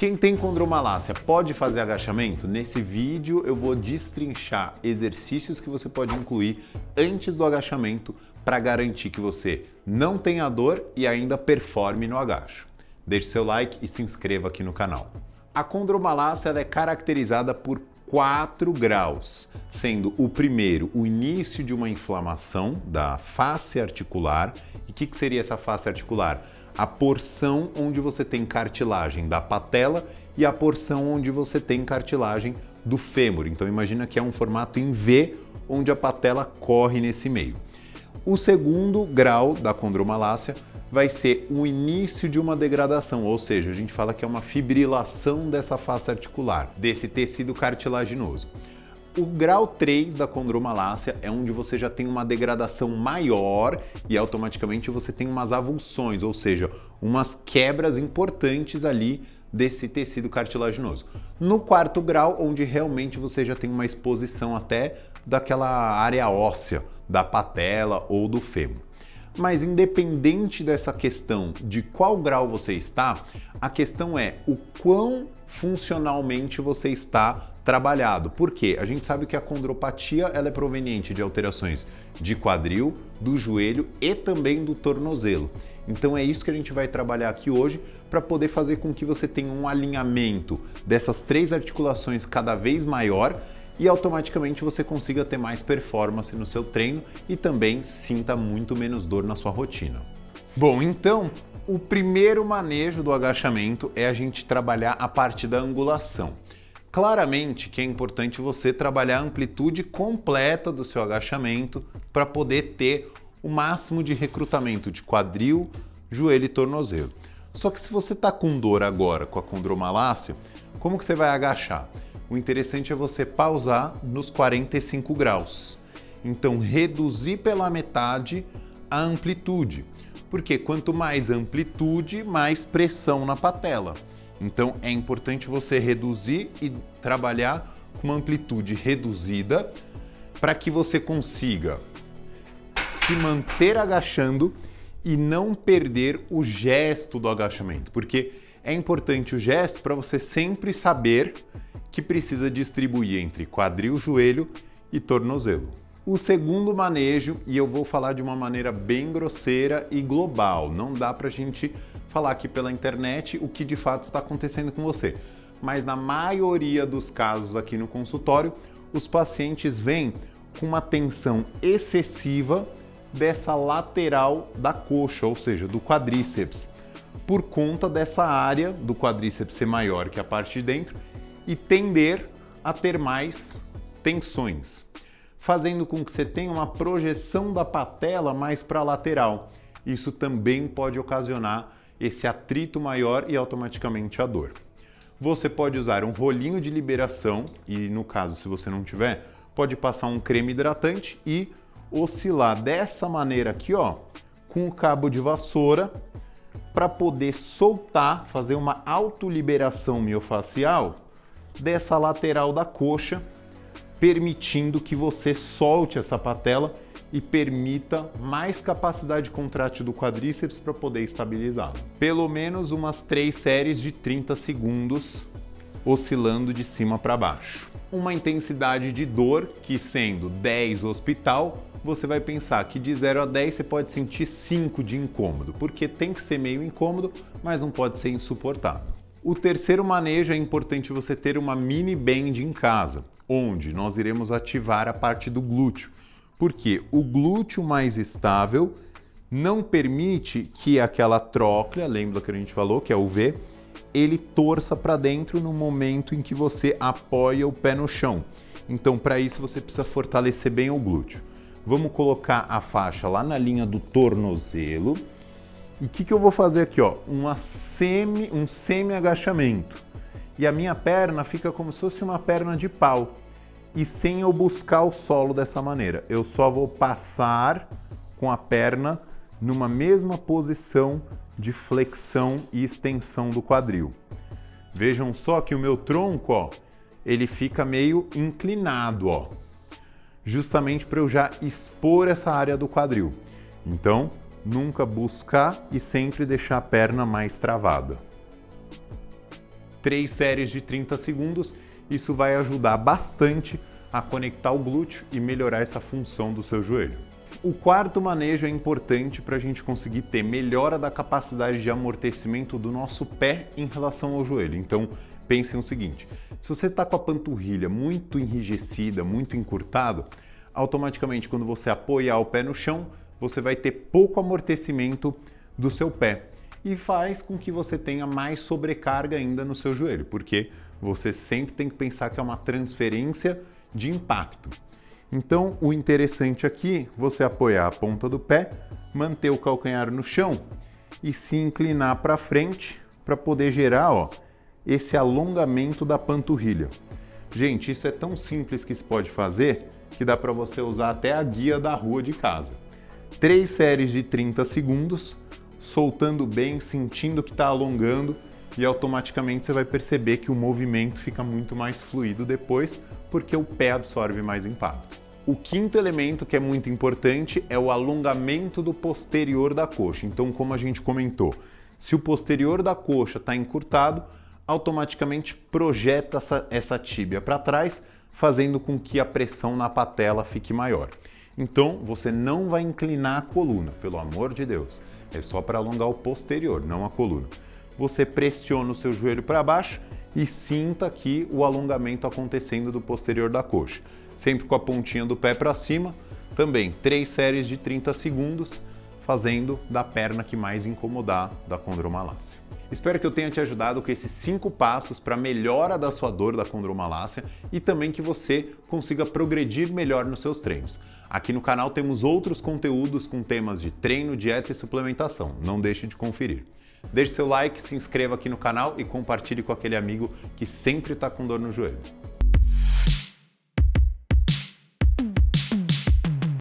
Quem tem condromalácia pode fazer agachamento? Nesse vídeo eu vou destrinchar exercícios que você pode incluir antes do agachamento para garantir que você não tenha dor e ainda performe no agacho. Deixe seu like e se inscreva aqui no canal. A condromalácia ela é caracterizada por 4 graus, sendo o primeiro o início de uma inflamação da face articular. E o que seria essa face articular? A porção onde você tem cartilagem da patela e a porção onde você tem cartilagem do fêmur. Então imagina que é um formato em V, onde a patela corre nesse meio. O segundo grau da condromalácia vai ser o início de uma degradação, ou seja, a gente fala que é uma fibrilação dessa face articular, desse tecido cartilaginoso. O grau 3 da condromalácia é onde você já tem uma degradação maior e automaticamente você tem umas avulsões, ou seja, umas quebras importantes ali desse tecido cartilaginoso. No 4º grau, onde realmente você já tem uma exposição até daquela área óssea, da patela ou do fêmur. Mas independente dessa questão de qual grau você está, a questão é o quão funcionalmente você está trabalhado. Por quê? A gente sabe que a condropatia ela é proveniente de alterações de quadril, do joelho e também do tornozelo. Então é isso que a gente vai trabalhar aqui hoje para poder fazer com que você tenha um alinhamento dessas 3 articulações cada vez maior e automaticamente você consiga ter mais performance no seu treino e também sinta muito menos dor na sua rotina. Bom, então o primeiro manejo do agachamento é a gente trabalhar a parte da angulação. Claramente que é importante você trabalhar a amplitude completa do seu agachamento para poder ter o máximo de recrutamento de quadril, joelho e tornozelo. Só que se você está com dor agora com a condromalácia, como que você vai agachar? O interessante é você pausar nos 45 graus. Então reduzir pela metade a amplitude, porque quanto mais amplitude, mais pressão na patela. Então é importante você reduzir e trabalhar com uma amplitude reduzida para que você consiga se manter agachando e não perder o gesto do agachamento, porque é importante o gesto para você sempre saber que precisa distribuir entre quadril, joelho e tornozelo. O segundo manejo, e eu vou falar de uma maneira bem grosseira e global, não dá pra gente falar aqui pela internet o que de fato está acontecendo com você. Mas na maioria dos casos aqui no consultório, os pacientes vêm com uma tensão excessiva dessa lateral da coxa, ou seja, do quadríceps, por conta dessa área do quadríceps ser maior que a parte de dentro e tender a ter mais tensões, fazendo com que você tenha uma projeção da patela mais para a lateral. Isso também pode ocasionar esse atrito maior e automaticamente a dor. Você pode usar um rolinho de liberação e, no caso, se você não tiver, pode passar um creme hidratante e oscilar dessa maneira aqui, ó, com o cabo de vassoura para poder soltar, fazer uma autoliberação miofascial dessa lateral da coxa, permitindo que você solte essa patela e permita mais capacidade contrátil do quadríceps para poder estabilizá-lo. Pelo menos umas 3 séries de 30 segundos, oscilando de cima para baixo. Uma intensidade de dor que, sendo 10 hospital, você vai pensar que de 0 a 10 você pode sentir 5 de incômodo, porque tem que ser meio incômodo, mas não pode ser insuportável. O terceiro manejo é importante você ter uma mini band em casa, onde nós iremos ativar a parte do glúteo, porque o glúteo mais estável não permite que aquela tróclea, lembra que a gente falou, que é o V, ele torça para dentro no momento em que você apoia o pé no chão. Então, para isso, você precisa fortalecer bem o glúteo. Vamos colocar a faixa lá na linha do tornozelo. E o que eu vou fazer aqui? Ó? Um semi-agachamento. E a minha perna fica como se fosse uma perna de pau. E sem eu buscar o solo dessa maneira. Eu só vou passar com a perna numa mesma posição de flexão e extensão do quadril. Vejam só que o meu tronco, ó, ele fica meio inclinado, ó, justamente para eu já expor essa área do quadril. Então, nunca buscar e sempre deixar a perna mais travada. 3 séries de 30 segundos. Isso vai ajudar bastante a conectar o glúteo e melhorar essa função do seu joelho. O quarto manejo é importante para a gente conseguir ter melhora da capacidade de amortecimento do nosso pé em relação ao joelho. Então, pensem o seguinte, se você está com a panturrilha muito enrijecida, muito encurtado, automaticamente quando você apoiar o pé no chão, você vai ter pouco amortecimento do seu pé e faz com que você tenha mais sobrecarga ainda no seu joelho, porque você sempre tem que pensar que é uma transferência de impacto. Então, o interessante aqui, você apoiar a ponta do pé, manter o calcanhar no chão e se inclinar para frente para poder gerar, ó, esse alongamento da panturrilha. Gente, isso é tão simples que se pode fazer que dá para você usar até a guia da rua de casa. 3 séries de 30 segundos, soltando bem, sentindo que está alongando e automaticamente você vai perceber que o movimento fica muito mais fluido depois, porque o pé absorve mais impacto. O quinto elemento que é muito importante é o alongamento do posterior da coxa. Então, como a gente comentou, se o posterior da coxa está encurtado, automaticamente projeta essa tíbia para trás, fazendo com que a pressão na patela fique maior. Então, você não vai inclinar a coluna, pelo amor de Deus. É só para alongar o posterior, não a coluna. Você pressiona o seu joelho para baixo e sinta aqui o alongamento acontecendo do posterior da coxa. Sempre com a pontinha do pé para cima. Também 3 séries de 30 segundos, fazendo da perna que mais incomodar da condromalácia. Espero que eu tenha te ajudado com esses 5 passos para melhora da sua dor da condromalácia e também que você consiga progredir melhor nos seus treinos. Aqui no canal temos outros conteúdos com temas de treino, dieta e suplementação. Não deixe de conferir. Deixe seu like, se inscreva aqui no canal e compartilhe com aquele amigo que sempre está com dor no joelho.